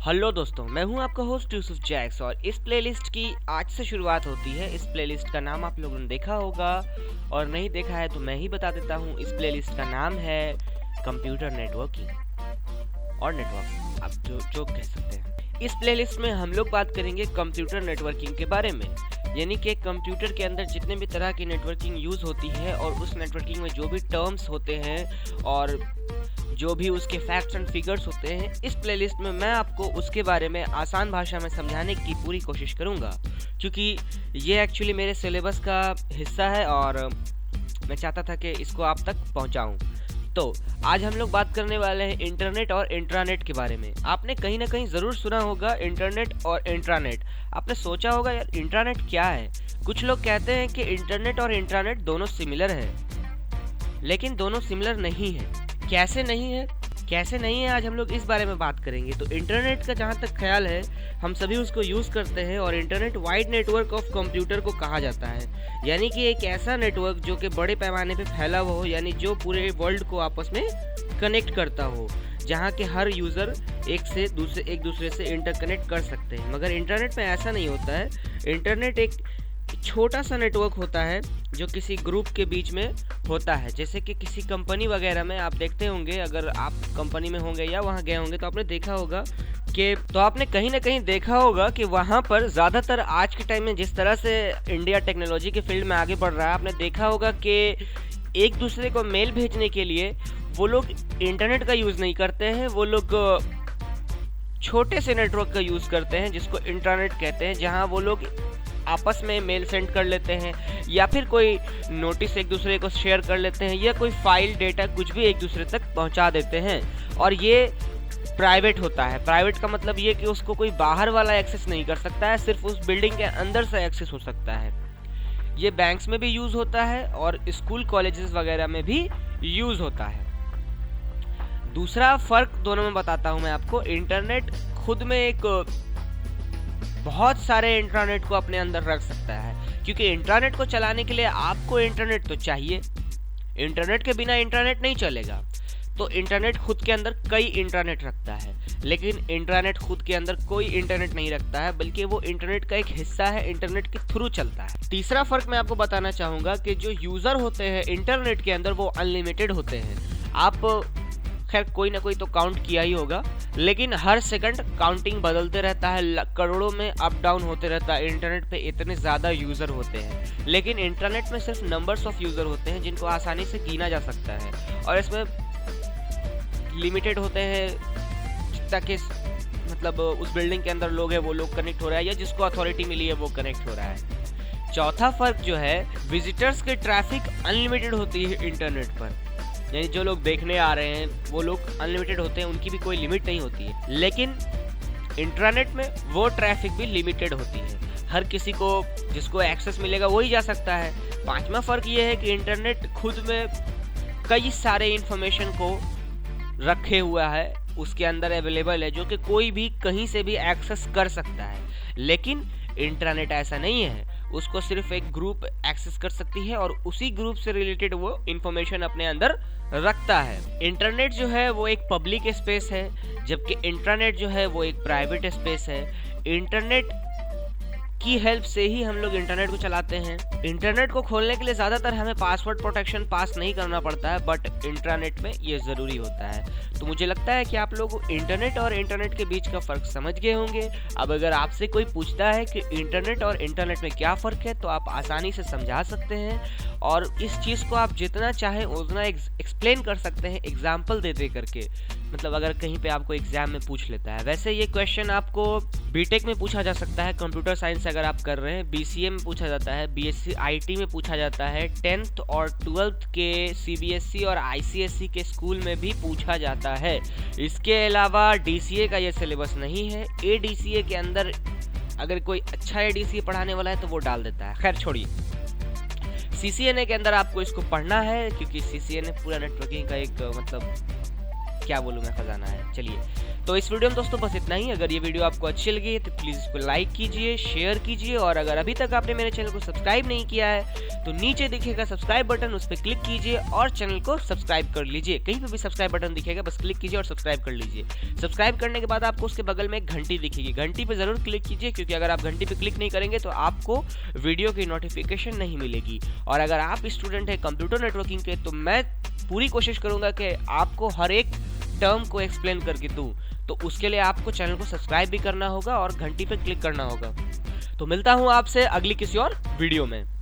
Hello दोस्तों, मैं हूं आपका होस्ट यूसुफ जैक्स और इस प्लेलिस्ट की आज से शुरुआत होती है। इस प्लेलिस्ट का नाम आप लोगों ने देखा होगा और नहीं देखा है तो मैं ही बता देता हूं। इस प्लेलिस्ट का नाम है कंप्यूटर नेटवर्किंग और नेटवर्क, आप जो कह सकते हैं। इस प्लेलिस्ट में हम लोग बात करेंगे कंप्यूटर नेटवर्किंग के बारे में, यानी कि कंप्यूटर के अंदर जितने भी तरह की नेटवर्किंग यूज़ होती है और उस नेटवर्किंग में जो भी टर्म्स होते हैं और जो भी उसके फैक्ट्स एंड फिगर्स होते हैं, इस प्लेलिस्ट में मैं आपको उसके बारे में आसान भाषा में समझाने की पूरी कोशिश करूंगा, क्योंकि ये एक्चुअली मेरे सिलेबस का हिस्सा है और मैं चाहता था कि इसको आप तक पहुंचाऊं। तो आज हम लोग बात करने वाले हैं इंटरनेट और इंट्रानेट के बारे में। आपने कहीं ना कहीं ज़रूर सुना होगा इंटरनेट और इंट्रानेट। आपने सोचा होगा यार इंट्रानेट क्या है। कुछ लोग कहते हैं कि इंटरनेट और इंट्रानेट दोनों सिमिलर है, लेकिन दोनों सिमिलर नहीं है। कैसे नहीं है आज हम लोग इस बारे में बात करेंगे। तो इंटरनेट का जहाँ तक ख्याल है, हम सभी उसको यूज़ करते हैं और internet wide network of computer को कहा जाता है, यानी कि एक ऐसा नेटवर्क जो कि बड़े पैमाने पे फैला हुआ हो, यानी जो पूरे वर्ल्ड को आपस में कनेक्ट करता हो, जहाँ के हर यूज़र एक दूसरे से इंटरकनेक्ट कर सकते हैं। मगर इंटरनेट में ऐसा नहीं होता है। इंटरनेट एक छोटा सा नेटवर्क होता है जो किसी ग्रुप के बीच में होता है। जैसे कि किसी कंपनी वगैरह में आप देखते होंगे, अगर आप कंपनी में होंगे या वहाँ गए होंगे तो आपने कहीं ना कहीं देखा होगा कि वहाँ पर ज़्यादातर आज के टाइम में जिस तरह से इंडिया टेक्नोलॉजी के फील्ड में आगे बढ़ रहा है, आपने देखा होगा कि एक दूसरे को मेल भेजने के लिए वो लोग इंटरनेट का यूज़ नहीं करते हैं, वो लोग छोटे से नेटवर्क का यूज़ करते हैं जिसको इंटरनेट कहते हैं, जहाँ वो लोग आपस में मेल सेंड कर लेते हैं या फिर कोई नोटिस एक दूसरे को शेयर कर लेते हैं या कोई फाइल डेटा कुछ भी एक दूसरे तक पहुंचा देते हैं। और ये प्राइवेट होता है। प्राइवेट का मतलब ये कि उसको कोई बाहर वाला एक्सेस नहीं कर सकता है, सिर्फ उस बिल्डिंग के अंदर से एक्सेस हो सकता है। ये बैंक्स में भी यूज़ होता है और स्कूल कॉलेजेस वगैरह में भी यूज़ होता है। दूसरा फ़र्क दोनों में बताता हूँ मैं आपको। इंटरनेट खुद में एक बहुत सारे इंट्रानेट को अपने अंदर रख सकता है, क्योंकि इंट्रानेट को चलाने के लिए आपको इंटरनेट तो चाहिए। इंटरनेट के बिना इंटरनेट नहीं चलेगा। तो इंटरनेट खुद के अंदर कई इंटरनेट रखता है, लेकिन इंट्रानेट खुद के अंदर कोई इंटरनेट नहीं रखता है, बल्कि वो इंटरनेट का एक हिस्सा है, इंटरनेट के थ्रू चलता है। तीसरा फर्क मैं आपको बताना चाहूँगा कि जो यूज़र होते हैं इंटरनेट के अंदर वो अनलिमिटेड होते हैं। आप खैर कोई ना कोई तो काउंट किया ही होगा, लेकिन हर सेकंड काउंटिंग बदलते रहता है, करोड़ों में अप डाउन होते रहता है। इंटरनेट पे इतने ज़्यादा यूज़र होते हैं, लेकिन इंटरनेट में सिर्फ नंबर्स ऑफ यूज़र होते हैं जिनको आसानी से गिना जा सकता है, और इसमें लिमिटेड होते हैं ताकि मतलब उस बिल्डिंग के अंदर लोग हैं वो लोग कनेक्ट हो रहा है या जिसको अथॉरिटी मिली है वो कनेक्ट हो रहा है। चौथा फर्क जो है, विजिटर्स की ट्रैफिक अनलिमिटेड होती है इंटरनेट पर, यानी जो लोग देखने आ रहे हैं वो लोग अनलिमिटेड होते हैं, उनकी भी कोई लिमिट नहीं होती है। लेकिन इंटरनेट में वो ट्रैफिक भी लिमिटेड होती है, हर किसी को जिसको एक्सेस मिलेगा वही जा सकता है। पांचवा फर्क ये है कि इंटरनेट खुद में कई सारे इंफॉर्मेशन को रखे हुआ है, उसके अंदर अवेलेबल है, जो कि कोई भी कहीं से भी एक्सेस कर सकता है। लेकिन इंटरनेट ऐसा नहीं है, उसको सिर्फ एक ग्रुप एक्सेस कर सकती है और उसी ग्रुप से रिलेटेड वो इंफॉर्मेशन अपने अंदर रखता है। इंटरनेट जो है वो एक पब्लिक स्पेस है, जबकि इंट्रानेट जो है वो एक प्राइवेट स्पेस है। इंटरनेट की हेल्प से ही हम लोग इंटरनेट को चलाते हैं। इंटरनेट को खोलने के लिए ज़्यादातर हमें पासवर्ड प्रोटेक्शन पास नहीं करना पड़ता है, बट इंट्रानेट में ये ज़रूरी होता है। तो मुझे लगता है कि आप लोग इंटरनेट और इंटरनेट के बीच का फ़र्क समझ गए होंगे। अब अगर आपसे कोई पूछता है कि इंटरनेट और इंटरनेट में क्या फ़र्क है, तो आप आसानी से समझा सकते हैं और इस चीज़ को आप जितना चाहें उतना एक्सप्लेन कर सकते हैं एग्जाम्पल दे करके। मतलब अगर कहीं पे आपको एग्जाम में पूछ लेता है। वैसे ये क्वेश्चन आपको बीटेक में पूछा जा सकता है, कंप्यूटर साइंस अगर आप कर रहे हैं, बीसीए में पूछा जाता है, बीएससी आईटी में पूछा जाता है, 10th और 12th के सीबीएसई और आईसीएसई के स्कूल में भी पूछा जाता है। इसके अलावा डीसीए का ये सिलेबस नहीं है। एडीसीए के अंदर अगर कोई अच्छा एडीसीए पढ़ाने वाला है तो वो डाल देता है। खैर छोड़िए, सीसीएनए के अंदर आपको इसको पढ़ना है, क्योंकि सीसीएनए पूरा नेटवर्किंग का एक मतलब क्या बोलूँ मैं, खजाना है। चलिए, तो इस वीडियो में दोस्तों बस इतना ही। अगर ये वीडियो आपको अच्छी लगी है तो प्लीज़ इसको लाइक कीजिए, शेयर कीजिए, और अगर अभी तक आपने मेरे चैनल को सब्सक्राइब नहीं किया है तो नीचे दिखेगा सब्सक्राइब बटन, उस पर क्लिक कीजिए और चैनल को सब्सक्राइब कर लीजिए। कहीं पे भी सब्सक्राइब बटन दिखेगा, बस क्लिक कीजिए और सब्सक्राइब कर लीजिए। सब्सक्राइब करने के बाद आपको उसके बगल में एक घंटी दिखेगी, घंटी पे ज़रूर क्लिक कीजिए, क्योंकि अगर आप घंटी पे क्लिक नहीं करेंगे तो आपको वीडियो की नोटिफिकेशन नहीं मिलेगी। और अगर आप स्टूडेंट हैं कंप्यूटर नेटवर्किंग के तो मैं पूरी कोशिश करूंगा कि आपको हर एक टर्म को एक्सप्लेन करके दूं, तो उसके लिए आपको चैनल को सब्सक्राइब भी करना होगा और घंटी पे क्लिक करना होगा। तो मिलता हूं आपसे अगली किसी और वीडियो में।